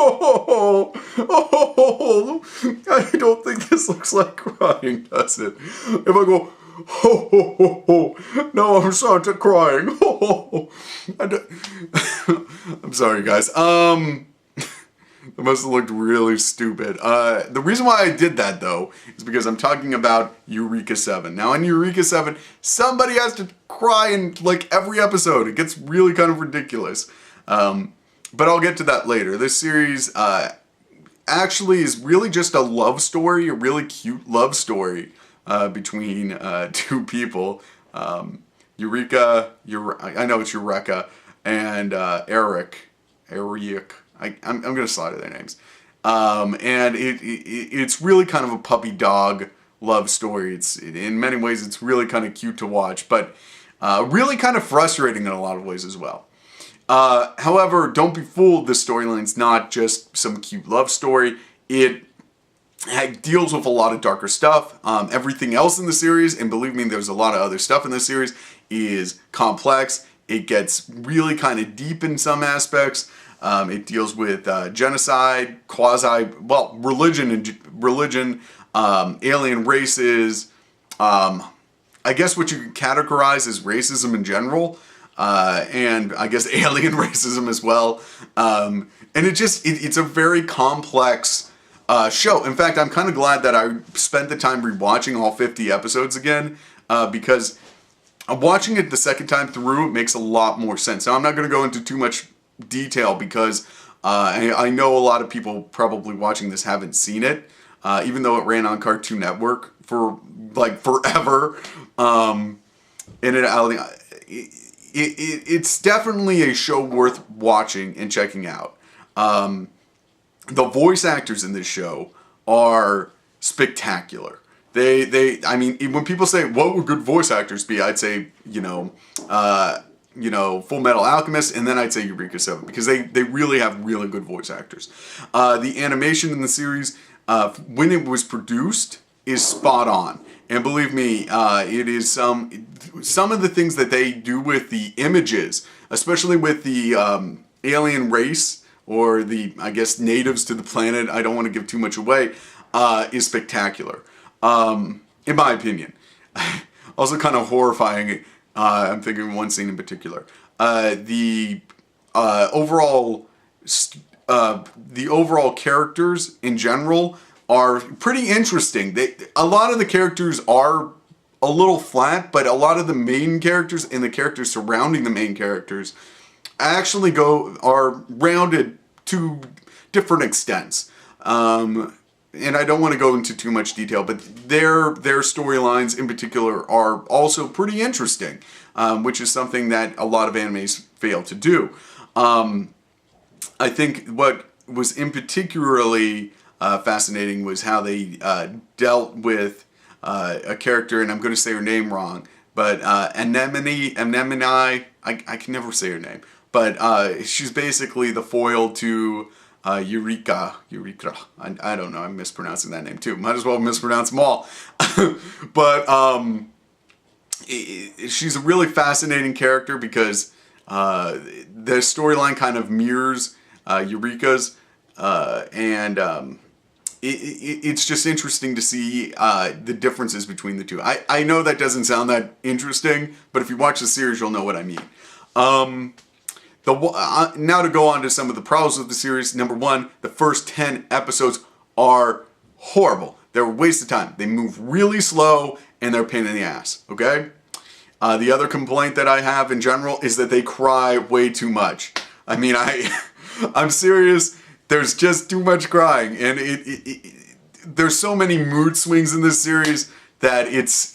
oh, oh, I don't think this looks like crying, does it? If I go, ho, ho, ho, ho, no, I'm Santa crying, ho, ho, ho. I'm sorry, guys. It must have looked really stupid. The reason why I did that, though, is because I'm talking about Eureka 7. Now, in Eureka 7, somebody has to cry in, like, every episode. It gets really kind of ridiculous. But I'll get to that later. This series actually is really just a love story, a really cute love story between two people. Eureka, I know it's Eureka, and Eric. I'm going to slaughter their names. And it's really kind of a puppy dog love story. It's in many ways it's really kind of cute to watch, but really kind of frustrating in a lot of ways as well. However, don't be fooled. This storyline's not just some cute love story. It deals with a lot of darker stuff. Everything else in the series, and believe me, there's a lot of other stuff in the series, is complex. It gets really kind of deep in some aspects. It deals with genocide, religion, alien races. I guess what you could categorize as racism in general, and I guess alien racism as well. And it's a very complex show. In fact, I'm kind of glad that I spent the time rewatching all 50 episodes again, because watching it the second time through makes a lot more sense. Now, I'm not going to go into too much detail because I know a lot of people probably watching this haven't seen it, even though it ran on Cartoon Network for like forever. And it's definitely a show worth watching and checking out. The voice actors in this show are spectacular. I mean, when people say, what would good voice actors be? I'd say, Full Metal Alchemist, and then I'd say Eureka 7, because they really have really good voice actors. The animation in the series, when it was produced, is spot on. And believe me, it is some of the things that they do with the images, especially with the alien race, or the, I guess, natives to the planet, I don't want to give too much away, is spectacular, in my opinion. Also kind of horrifying. I'm thinking of one scene in particular. The overall characters in general are pretty interesting. A lot of the characters are a little flat, but a lot of the main characters and the characters surrounding the main characters actually are rounded to different extents. And I don't want to go into too much detail, but their storylines in particular are also pretty interesting, which is something that a lot of animes fail to do. I think what was in particularly fascinating was how they dealt with a character, and I'm going to say her name wrong, but Anemone, I can never say her name, but she's basically the foil to Eureka. I don't know, I'm mispronouncing that name too. Might as well mispronounce them all. But she's a really fascinating character because the storyline kind of mirrors Eureka's, and it's just interesting to see the differences between the two. I know that doesn't sound that interesting, but if you watch the series, you'll know what I mean. Now to go on to some of the problems with the series. Number one, the first 10 episodes are horrible. They're a waste of time. They move really slow, and they're a pain in the ass, okay? The other complaint that I have in general is that they cry way too much. I mean, I'm serious. There's just too much crying, and there's so many mood swings in this series that it's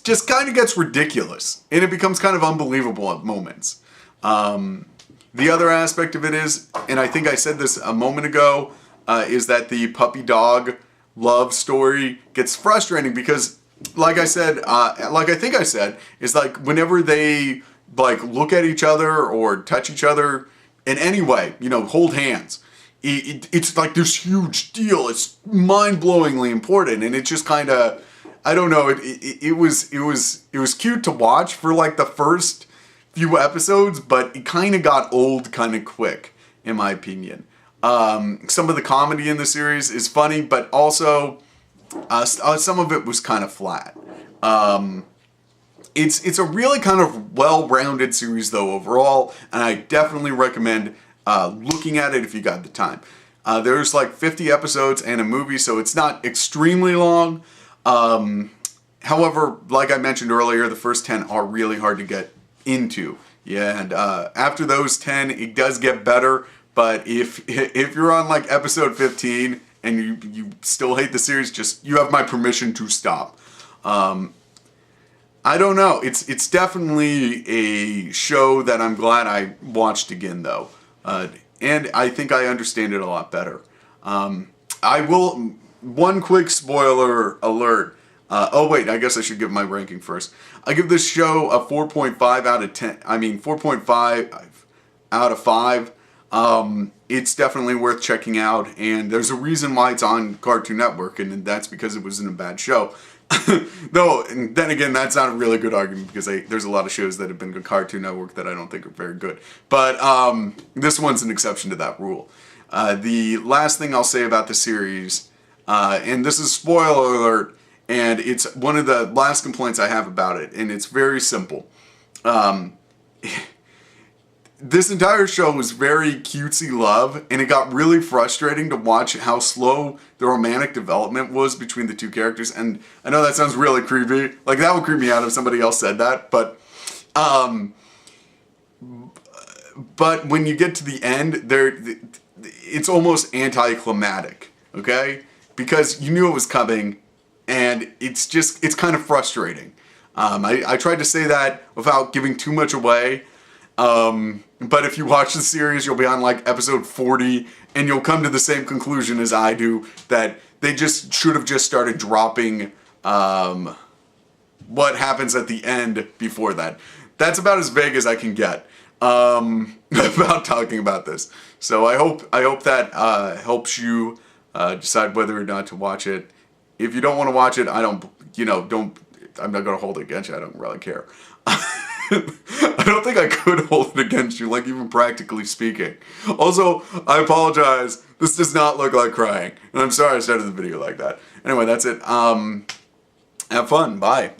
just kind of gets ridiculous, and it becomes kind of unbelievable at moments. The other aspect of it is, and I think I said this a moment ago, is that the puppy dog love story gets frustrating because, like I said, like I think I said, is like whenever they like look at each other or touch each other in any way, hold hands, it's like this huge deal. It's mind-blowingly important, and it just kind of, I don't know, it was cute to watch for like the first few episodes, but it kind of got old kind of quick, in my opinion. Some of the comedy in the series is funny, but also some of it was kind of flat. It's a really kind of well-rounded series though overall, and I definitely recommend looking at it if you got the time. There's like 50 episodes and a movie, so it's not extremely long. However, like I mentioned earlier, the first 10 are really hard to get into. Yeah, and after those 10, it does get better. But if you're on like episode 15 and you still hate the series, just you have my permission to stop. I don't know. It's definitely a show that I'm glad I watched again though, and I think I understand it a lot better. I will. One quick spoiler alert. Oh wait, I guess I should give my ranking first. I give this show a 4.5 out of 10. I mean 4.5 out of 5. It's definitely worth checking out, and there's a reason why it's on Cartoon Network, and that's because it wasn't a bad show. Though, and then again, that's not a really good argument because there's a lot of shows that have been on Cartoon Network that I don't think are very good. But this one's an exception to that rule. The last thing I'll say about the series, and this is spoiler alert, and it's one of the last complaints I have about it, and it's very simple. This entire show was very cutesy love, and it got really frustrating to watch how slow the romantic development was between the two characters. And I know that sounds really creepy. Like, that would creep me out if somebody else said that. But when you get to the end, it's almost anticlimactic, okay? Because you knew it was coming, and it's kind of frustrating. I tried to say that without giving too much away. But if you watch the series, you'll be on like episode 40, and you'll come to the same conclusion as I do, that they just should have just started dropping what happens at the end before that. That's about as vague as I can get about talking about this. So I hope that helps you decide whether or not to watch it. If you don't want to watch it, I'm not gonna hold it against you. I don't really care. I don't think I could hold it against you, like even practically speaking. Also, I apologize. This does not look like crying. And I'm sorry I started the video like that. Anyway, that's it. Have fun. Bye.